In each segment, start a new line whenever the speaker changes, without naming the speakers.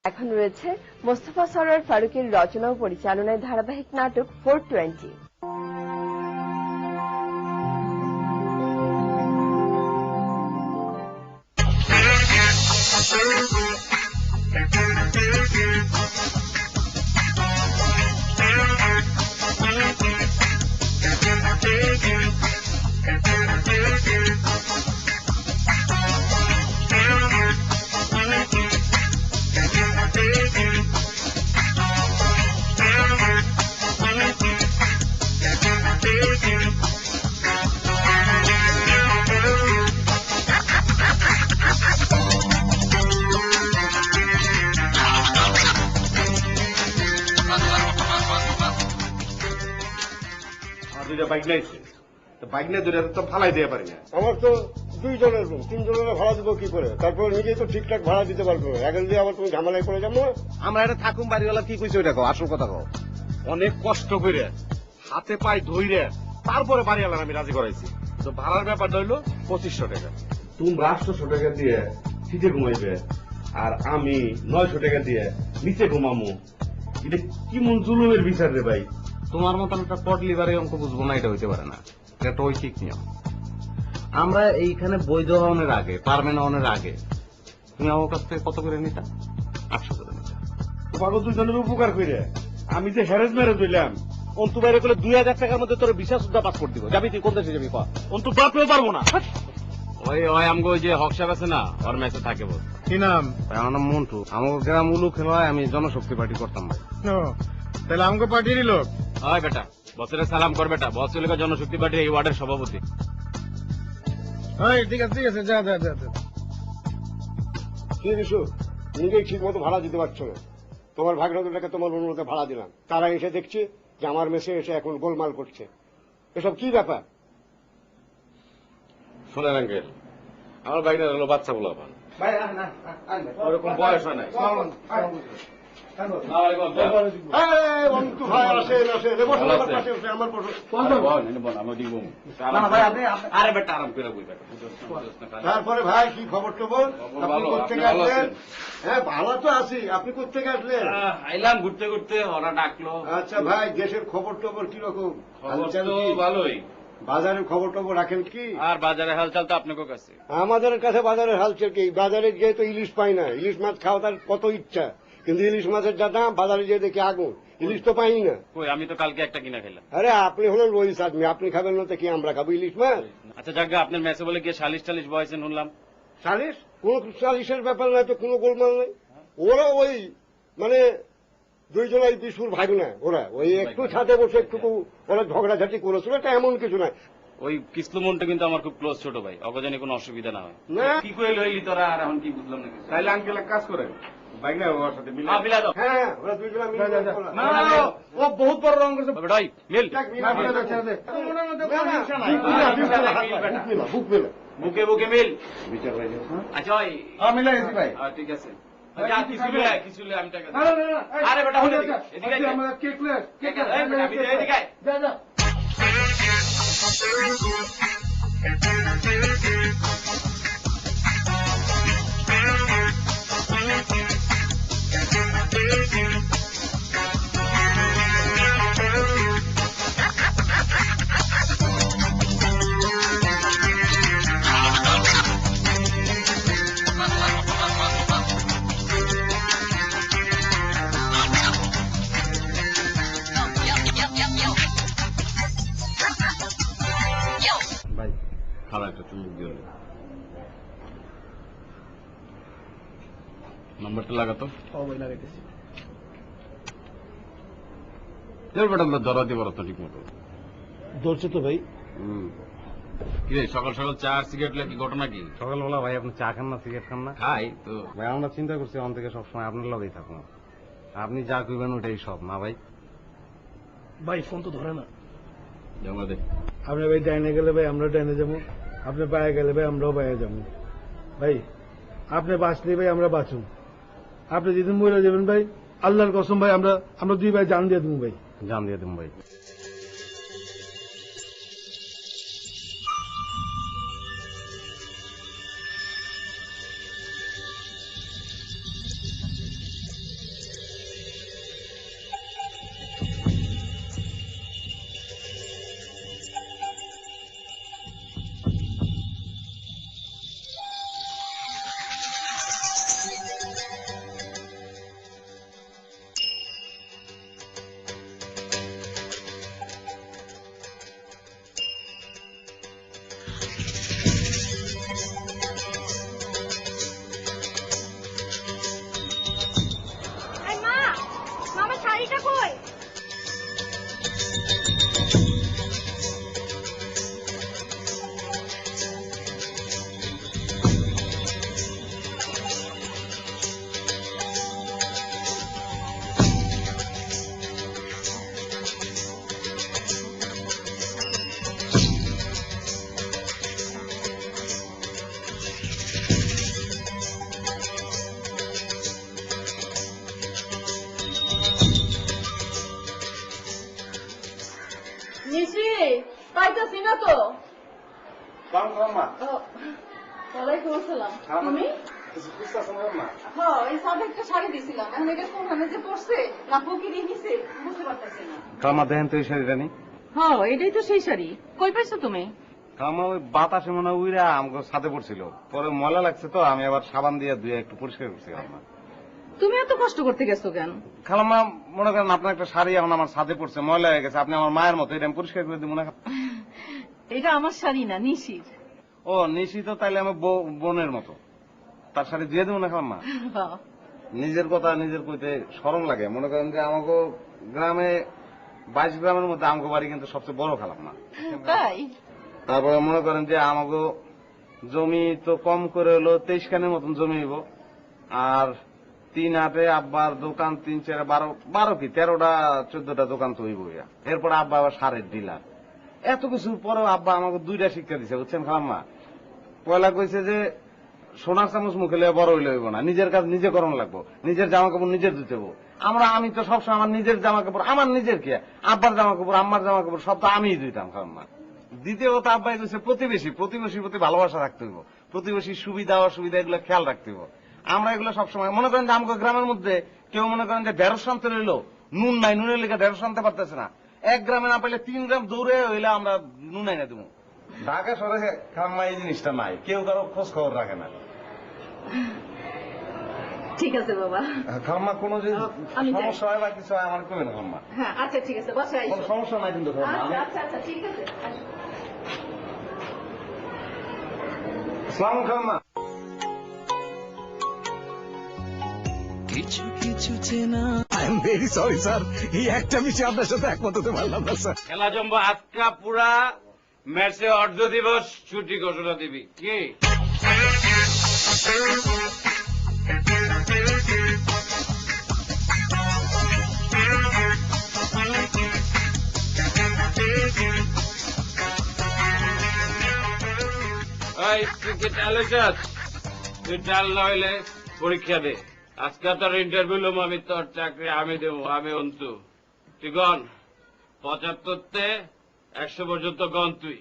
এখন রয়েছে মোস্তফা সরোয়ার ফারুকের রচনা ও পরিচালনায় ধারাবাহিক নাটক 420।
আমার তো 2 জনের রুম, 3 জনের ভাড়া দিব কি করে? তারপর নিজেই তো ঠিকঠাক ভাড়া দিতে পারবো না। এখন দিয়ে আবার তুমি ঝামেলায় পড়ে যাবো।
আমরা এটা থাকুম বাড়িওয়ালা কি কইছে ওইটা কও, আসল কথা কও।
অনেক কষ্ট করে হাতে পায়ে ধইরে তারপরে বাড়িওয়ালার আমি রাজি করাইছি। তো ভাড়ার ব্যাপারটা হইলো 2500 টাকা।
তোমরা 800 টাকা দিয়ে সিটে ঘুমাইবে আর আমি 900 টাকা দিয়ে নিচে ঘুমামু। এটা কি মন জুলুমের বিচার রে ভাই?
তোমার মতন একটা পট লিভারে অঙ্ক বুঝবো না, এটা হইতে পারে না। এটা তো ঐকিক নিয়ম। আমরা এইখানে বৈধ হওয়ার আগে, পারমেন্ট হওয়ার আগে তুমি আমার কাছ থেকে কত করে নিতা? 800 করে নিতা।
তোমাকে 2 জনের উপকার করে আমি যে হ্যারেজ ম্যারেজ হইলাম।
অন্তু বাইরে করলে 2000 টাকার মধ্যে তোর ভিসা সুদ্ধা পাসপোর্ট দিব। যাবি তুই কোন দেশে যাবি কর? অন্তু বাপেও পারবো না।
ওই আমগো ওই যে হক সাহেব আছে না, ওর মেসে থাকে বল।
কি নাম?
আমার নাম মন্টু। আমার গ্রাম উলুক হয়, আমি জনশক্তি পার্টি করতাম ভাই।
তাহলে আমাকে পার্টিরই লোক।
হয় বেটা, বছরে সালাম কর বেটা। বস হলো জনশক্তি পার্টির এই ওয়ার্ডের সভাপতি।
ঠিক আছে যা যা যা।
কি বিশু, নিজেই ঠিক মতো ভাড়া দিতে পারছো না। তোমার ভাগনাটাকে তোমার অনুরোধে ভাড়া দিলাম, তারা এসে দেখছে যে আমার মেসে এসে এখন গোলমাল করছে। এসব কি ব্যাপার?
শোনেন আঙ্কেল, আমার বাইরের হলো বাচ্চা বলা পান, ওরকম বয়স হয় নাই।
অন্তু ভাই আসেন আসেন, বসুন আমার পাশে, বসে আমার পাশে।
আরে বেটা আরাম করে বই বেটা।
তারপরে ভাই কি খবর টবর? আপনি কোথেকে আসলেন? হ্যাঁ ভালো তো আছি, আপনি কোথেকে আসলেন?
আইলাম ঘুরতে ঘুরতে, ওরা ডাকলো।
আচ্ছা ভাই, দেশের খবর টবর কিরকম? হালচাল
তো
কি?
ভালোই।
বাজারের খবর টবর রাখেন কি?
আর বাজারে হালচাল তো আপনার কাছে।
আমাদের কাছে বাজারের হালচাল কি? বাজারে গিয়ে তো ইলিশ পাই না। ইলিশ মাছ খাওয়া তার কত ইচ্ছা, কিন্তু ইলিশ মাছের যা দাম, বাজারে গিয়ে দেখি আগুন। ইলিশ তো পাই না।
কই, আমি তো কালকে একটা কিনা খেলাম।
আরে আপনি হলেন রইস আদমি, আপনি খাবেন না তো কি আমরা খাবো ইলিশ মাছ?
আচ্ছা যাক, আপনার মেসে বলে গিয়ে সালিশ টালিশ বয়সেন শুনলাম।
সালিশ? কোন সালিশের ব্যাপার নাই তো, কোনো গোলমাল নেই। ওরা ওই মানে 2 জনাই বিশুর ভাই না, ওরা ওই একটু ছাদে বসে একটু ওরা ঝগড়াঝাটি করেছিল, এটা এমন কিছু নাই।
ওই কিসলু মনটা কিন্তু আমার খুব ক্লোজ ছোট ভাই, অগজানি কোনো অসুবিধা না হয়।
না
কি কইল হইলি তোরা, আর এখন কি বুঝলাম না কিছু।
তাইলে আঙ্কেল এক কাজ করেন, বাইক না ওর সাথে মিলে
মিলা দাও।
হ্যাঁ, ওরা 2 জনা মিলে
ও বহুত বড় রং করছে।
বেটা ওই মিল।
বুক মেলা
বুকে বুকে মিল।
বিচার ভাই।
আচ্ছা ওই
মিলাই গেছি ভাই।
ঠিক আছে। যা কিছু লে আমি টাকা দিই। আরে বেটা
আরে
এদিকে আয়।
আমরা কেক প্লেট কেক
এই বেটা, আমি এদিকে আয়।
যা যা।
ভাই খাবার একটা চুমুক দিও। নম্বরটা লাগাতো। বেটা ধরা দিয়ে বলো তো ঠিক মতো।
ধরছে তো ভাই।
কি রে, সকাল সকাল চা আর সিগারেট কি ঘটনা কি?
সকালবেলা ভাই আপনি চা খান না, সিগারেট খান না?
খাই তো।
ভাই আমরা চিন্তা করছি অন থেকে সবসময় আপনার লগেই থাকুন। আপনি যা কইবেন ওটাই সব না ভাই।
ভাই ফোন তো ধরে না।
জমা দে।
আপনি ভাই ডাইনে গেলে ভাই আমরা ডাইনে যাবো, আপনি বাইরে গেলে ভাই আমরাও বাইরে যাবো। ভাই আপনি বাঁচলে ভাই আমরা বাঁচুন, আপনি যেদিন মরে যাবেন ভাই আল্লাহর কসম ভাই আমরা 2 ভাই জান দিয়ে দেবো ভাই।
জান দিয়ে দেবো ভাই।
তুমি
কিছু বুঝতেছেন খালাম্মা?
হ্যাঁ এই সাদা একটা শাড়ি দিছিলাম, এখন এটা কোনখানে যে পড়ছে না ফকিরি নিছে বুঝতে পারতেছি না।
খালাম্মা দেখেন তো এই শাড়িটা নি।
হ্যাঁ এটাই তো সেই শাড়ি, কই পাইছো তুমি?
খালাম্মা ওই বাতাসে মনে হয় উইরা আমাকে ছাদে পড়ছিল, পরে ময়লা লাগছে তো আমি আবার সাবান দিয়ে ধুয়ে একটু পরিষ্কার করছি। খালাম্মা
তুমি এত কষ্ট করতে গেছো কেন?
খালাম্মা মনে করেন আপনার একটা শাড়ি এখন আমার ছাদে পড়ছে, ময়লা হয়ে গেছে, আপনি আমার মায়ের মতো, এটা আমি পরিষ্কার করে দিব না?
এটা আমার শাড়ি না, নিশির।
ও নিশি তো তাইলে আমার বোনের মতো, তার শাড়ি দিয়ে দেবো না খালাম্মা?
হ্যাঁ।
নিজের কথা নিজের কইতে শরম লাগে। মনে করেন যে আমাকে গ্রামে 22 গ্রামের মধ্যে আমাকে বাড়ি কিন্তু সবচেয়ে বড় খালাম্মা।
তাই?
তারপরে মনে করেন যে আমাকে জমি তো কম করে হলো 23 খানের মতন জমি হইব, আর 3 হাটে আব্বার দোকান 3 4 12 কি 13টা 14টা দোকান তো হইব। এরপর আব্বা আবার সারের ডিলার। এত কিছুর পরেও আব্বা আমাকে 2টা শিক্ষা দিছে, বুঝছেন খালাম্মা? পয়লা কইছে যে সোনার চামচ মুখে লিয়ে বড় হইলে হইব না, নিজের কাজ নিজে করণ লাগবো, নিজের জামা কাপড় নিজের ধুতে হবো। আমি তো সবসময় আমার নিজের জামা কাপড়, আমার নিজের কি, আব্বার জামা কাপড় আম্মার জামা কাপড় সব তো আমিই ধুইতাম খালাম্মা। দ্বিতীয় কথা আব্বাই কইছে প্রতিবেশীর প্রতি ভালোবাসা রাখতে হইব, প্রতিবেশীর সুবিধা অসুবিধা এগুলো খেয়াল রাখতে হইব। আমরা এগুলো সবসময় মনে করেন যে আমাকে গ্রামের মধ্যে কেউ মনে করেন যে 150 আনতে রইলো, নুন নাই, নুনের লেগে 150 আনতে পারতেছে না, 1 গ্রামে না পাইলে 3 গ্রাম দৌড়ে হইলে আমরা নুন এনে দেবো। ঢাকা শহরে খালাম্মা এই জিনিসটা নাই, কেউ কারো খোঁজ খবর রাখে না।
ঠিক আছে বাবা।
খালাম্মা কোনো যদি
আমি যাই।
সমস্যা হয় বা কিছু হয় আমার কইবেন খালাম্মা।
হ্যাঁ আচ্ছা ঠিক আছে, বাসায়
কোনো
আইসো।
সমস্যা নাই কিন্তু খালাম্মা।
আচ্ছা আচ্ছা আচ্ছা ঠিক আছে।
আসসালামু খালাম্মা।
কিছু কিছু চেনা I am very sorry sir, এই একটা বিষয় আপনার সাথে একমত হতে পারলাম না স্যার।
খেলা জমবো আজকা পুরা ম্যাচে অর্ধ দিবস ছুটি ঘোষণা দিবি কি? তুই কি চালে যাস? তুই চাল নইলে পরীক্ষা দে। আজকে তোর ইন্টারভিউ লম, আমি তোর চাকরি আমি দেবো, আমি অন্তু। তুই গন 75 100 পর্যন্ত গন তুই।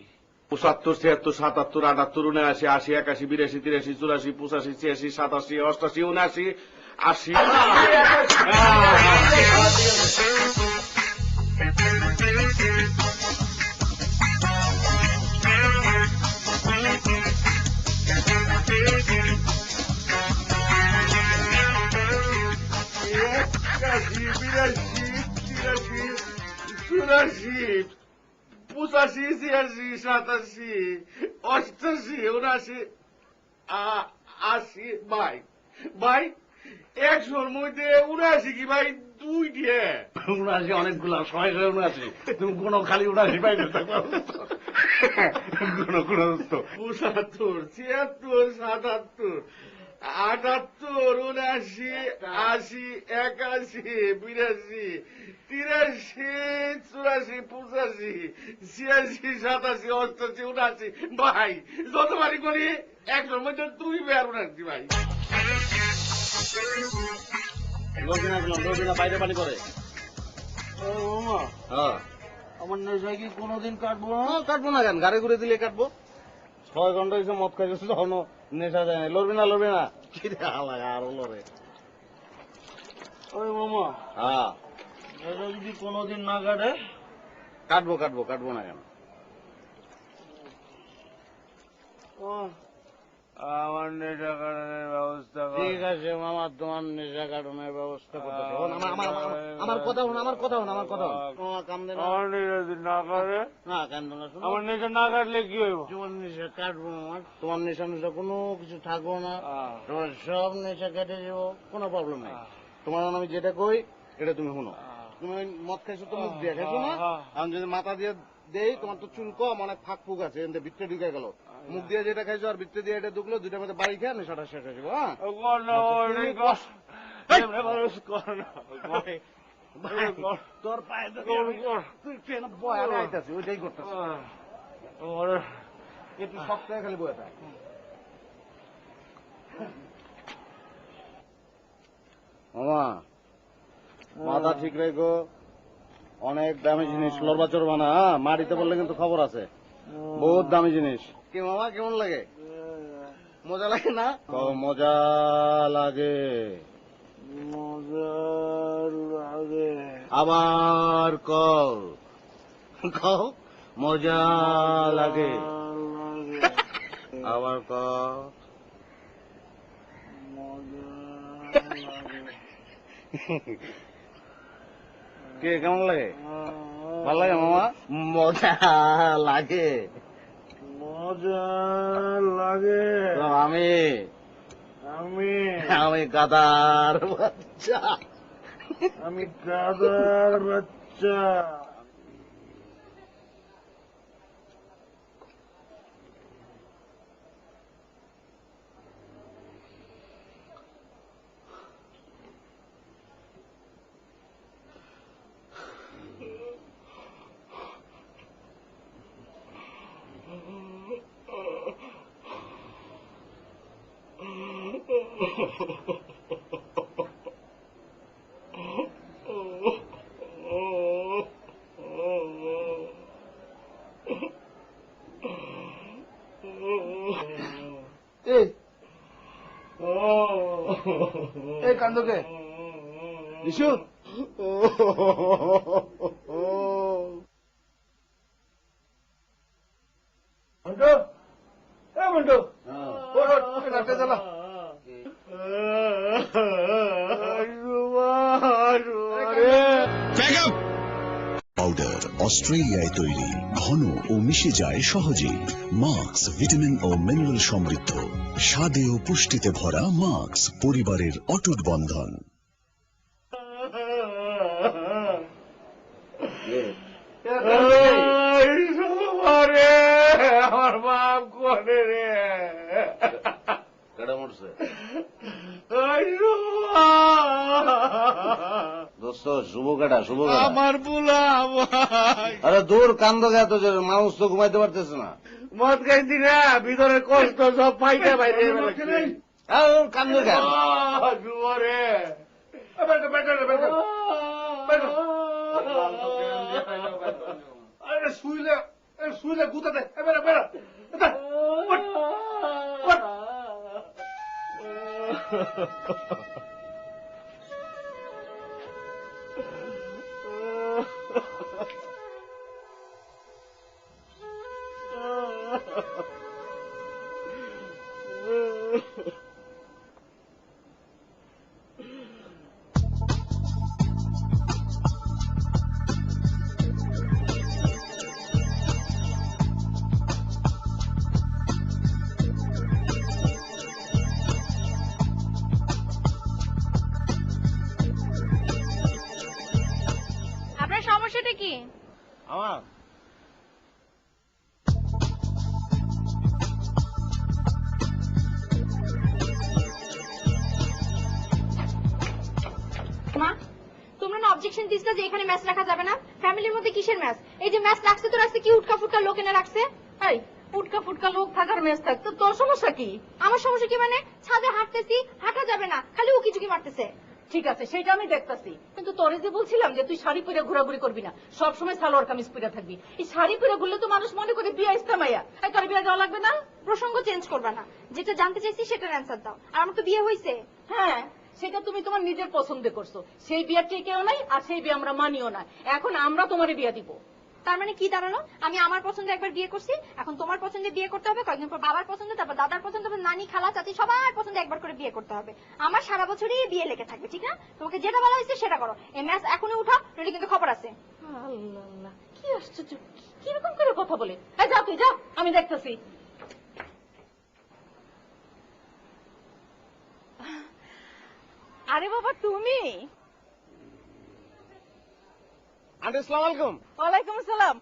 75 76 77 78 79 80 81 82 83 84 85 86 87 88 89 80 85 86 87 88 89 80 ভাই 100-র মধ্যে 79 কি ভাই 2 দিয়ে
79 অনেকগুলো 79 তুমি কোন খালি 79 পাইবে
গুণ 75 76 77 78 79 80 81 82 83 84 85 86 87 88 89 ভাই যতবারই করি 100-র মধ্যে 2 বের উনাছি ভাই।
রবিনা বাইরে পানি করে। হ্যাঁ
আমার নেশা কি কোনোদিন কাটবো না?
কাটবো না কেন, গাড়ি ঘুরে দিলে কাটবো। 6 ঘন্টা হয়েছে মদ খাইছে, তখনও নেশা যায় না। লড়বি না কি রে হালায় আরো লড়ে।
ওই মামা,
হ্যাঁ
এটা যদি কোনোদিন না কাটে?
কাটবো না কেন।
আমার নেশা কাটানোর ব্যবস্থা কর।
ঠিক আছে মামা, তোমার নেশা কাটানোর ব্যবস্থা করতে আমার কথা হন, আমার কথা হন। কাম দেন
আমার নেশা যদি না কাটে?
না কান্দো না, শোনো।
আমার নেশা না কাটলে কি হইব?
তোমার নেশা কাটবো আমার, তোমার নেশা কোনো কিছু থাকবো না, তোমার সব নেশা কেটে যাবো, কোনো প্রবলেম নাই। তোমার আমি যেটা কই এটা তুমি শুনো। তুমি ওই মদ খাইছো তো মুখ দিয়ে খাইছো না? আমি যদি মাথা দিয়ে দেই, তোমার তো চুল কম, অনেক ফাঁক ফুক আছে, এতে ভিতরে ঢুকে গেল। মুখ দিয়ে যেটা খাইছো আর ভিতরে দিয়ে এটা ঢুকলো, দুইটার মধ্যে বাড়ি খেয়ে নেশাটা শেষ হয়ে যাবো। হ্যাঁ তোর পায়ে তুই ট্রেন বয় আমি আইতাছি, ওইটাই করতেছি। একটু শক্ত হয়ে খালি বয়ে থাক। মামা মাথা ঠিক রেখো, অনেক দামি জিনিস লড়বা চড়বা না, মাটিতে বললে কিন্তু খবর আছে, বহুত দামি জিনিস। কি মামা কেমন লাগে?
মজা লাগে না? মজা লাগে,
মজা লাগে।
আবার কও কও মজা লাগে, আবার কও কে কেমন লাগে? ভালো লাগে মামা? মজা লাগে,
মজা লাগে।
তো আমি
আমি
আমি গাদার বাচ্চা,
আমি গাদার বাচ্চা।
এই কান্দকে বিশু
মন্টু, এ মন্টু, ওঠ, ওঠ, ডাক্তার চালা।
পাউডার অস্ট্রেলিয়ায় তৈরি, ঘন ও মিশে যায় সহজে। মার্কস ভিটামিন ও মিনারেল সমৃদ্ধ, স্বাদে ও পুষ্টিতে ভরা মার্কস, পরিবারের অটুট বন্ধন।
আমার বাপ কোনে রে?
কেডা মরছে? দোস্ত শুভ কেডা? শুভ কেডা?
আমার বুলা ভাই।
আরে দূর কান্দকে এত জোরে, মানুষ তো ঘুমাইতে পারতেছে না।
মদ খাইছি না, ভিতরে কষ্ট সব পাইতে বাইরে
কান্দকে
রে। আরে শুইলে শুইলে গুতা দে। বেড়া বেড়া
আপনার সমস্যাটা কি?
আমার
মা, তোমরা না অবজেকশন দিছিলে যে এখানে ম্যাচ রাখা যাবে না? ফ্যামিলির মধ্যে কিসের ম্যাচ? এই যে ম্যাচ রাখছে তো রাখছে, কি উটকা ফুটকা লোক এনে রাখছে? এই উটকা ফুটকা লোক থাকার ম্যাচ থাকতো, তোর সমস্যা কি? আমার সমস্যা কি মানে? ছাদে হাঁটতেছি, হাঁটা যাবে না, খালি উকি ঝুঁকি মারতেছে।
ঠিক আছে, সেটা আমি দেখতাছি, কিন্তু তোরে যে বলছিলাম যে তুই শাড়ি পরে ঘোরাঘুরি করবি না, সবসময় সালোয়ার কামিজ পরে থাকবি। এই শাড়ি পরে ঘুরলে তো মানুষ মনে করে বিয়া ইস্তামাইয়া। এই তোর বিয়া দেওয়া লাগবে না?
প্রসঙ্গ চেঞ্জ করবা না, যেটা জানতে চাইছি সেটার অ্যান্সার দাও। আর আমার তো বিয়ে হয়েছে।
হ্যাঁ, সেটা তুমি তোমার নিজের পছন্দে করছো, সেই বিয়ার কেউ নাই, আর সেই বিয়ে আমরা মানিও না। এখন আমরা তোমার বিয়া দিব।
তার মানে কি দাঁড়ালো? আমি আমার পছন্দে একবার বিয়ে করছি, এখন তোমার পছন্দে বিয়ে করতে হবে, কয়েকদিন পর বাবার পছন্দ, তারপর দাদার পছন্দ, তারপর নানি, খালা, চাচি, সবার পছন্দে একবার করে বিয়ে করতে হবে। আমার সারা বছরই বিয়ে লেগে থাকবে, ঠিক না? তোমাকে যেটা বলা হয়েছে সেটা করো। এই ম্যাচ এখনই উঠাও, নইলে কিন্তু খবর আছে।
আল্লাহ, কি আশ্চর্য, কিরকম করে কথা বলে। এই যা, তুই যা, আমি দেখতেছি।
আরে বাবা, তুমি?
আন্টি আসসালামু আলাইকুম।
ওয়ালাইকুম আসসালাম,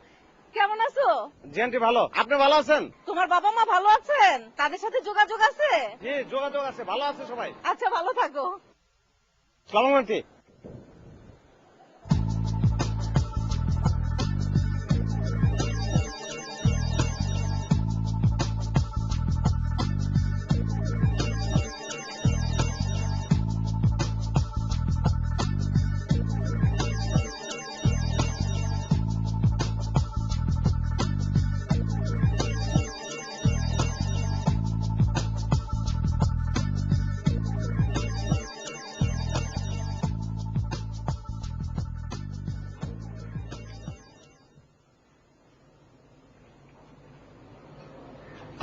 কেমন আছো?
জি আন্টি ভালো, আপনি ভালো আছেন?
তোমার বাবা মা ভালো আছেন? তাদের সাথে যোগাযোগ আছে?
জি যোগাযোগ আছে, ভালো আছে সবাই।
আচ্ছা, ভালো থাকো।
সালাম আন্টি।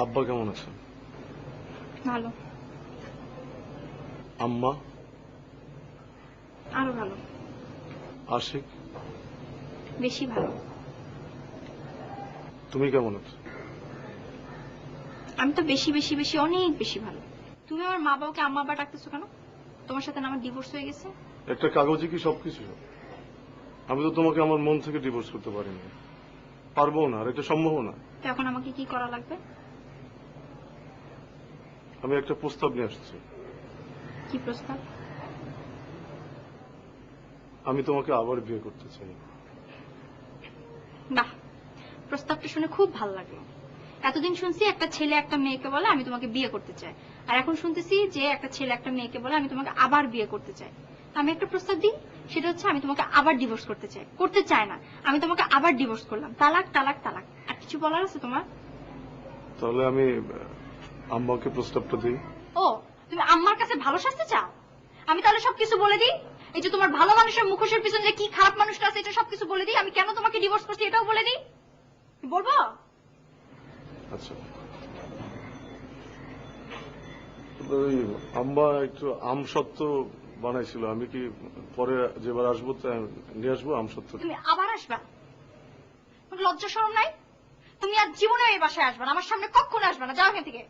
আব্বা কেমন আছে?
ভালো,
আম্মা?
আরো ভালো,
আশিক?
বেশি ভালো।
তুমি কেমন আছো?
আমি তো বেশি বেশি বেশি অনেক বেশি ভালো। তুমি আমার মা বাবাকে আম্মা আব্বা ডাকতেছো কেন? তোমার সাথে না আমার ডিভোর্স হয়ে গেছে?
একটা কাগজে কি সবকিছু? আমি তো তোমাকে আমার মন থেকে ডিভোর্স করতে পারিনি, পারবো না, আর এটা সম্ভব না।
তো এখন আমাকে কি করা লাগবে?
আমি একটা প্রস্তাব নিয়ে আসছি।
কি প্রস্তাব?
আমি তোমাকে আবার বিয়ে করতে চাই।
বাহ, প্রস্তাবটা শুনে খুব ভালো লাগলো। এতদিন শুনছি একটা ছেলে একটা মেয়েকে বলে আমি তোমাকে বিয়ে করতে চাই, আর এখন শুনতেছি যে একটা ছেলে একটা মেয়েকে বলে আমি তোমাকে আবার বিয়ে করতে চাই। আমি একটা প্রস্তাব দিই, সেটা হচ্ছে আমি তোমাকে আবার ডিভোর্স করতে চাই। করতে চাই না, আমি তোমাকে আবার ডিভোর্স করলাম। তালাক তালাক তালাক। আর কিছু বলার আছে তোমার?
তাহলে আমি আম্মাকে প্রস্তাবটা দিই।
ও, তুমি আম্মার কাছে ভালো শাস্তি চাও? আমি তাহলে সবকিছু বলে দিই। এই যে তোমার ভালো মানুষের মুখোশের পিছনে যে কি খারাপ মানুষটা আছে, এটা সবকিছু বলে দিই। আমি কেন তোমাকে ডিভোর্স করছি এটাও বলে দিই। বলবো?
আচ্ছা, ওই আম্মা একটু আম সত্ত্ব বানাইছিল, আমি কি পরে যেবার আসবো নিয়ে আসবো আম সত্ত্ব?
তুমি আবার আসবা? লজ্জা শরম নাই? তুমি আর জীবনে এই বাসায় আসবা না, আমার সামনে কখনো আসবা না। যাও এখান থেকে।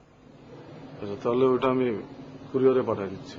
আচ্ছা, তাহলে ওটা আমি কুরিয়ারে পাঠিয়ে দিচ্ছি।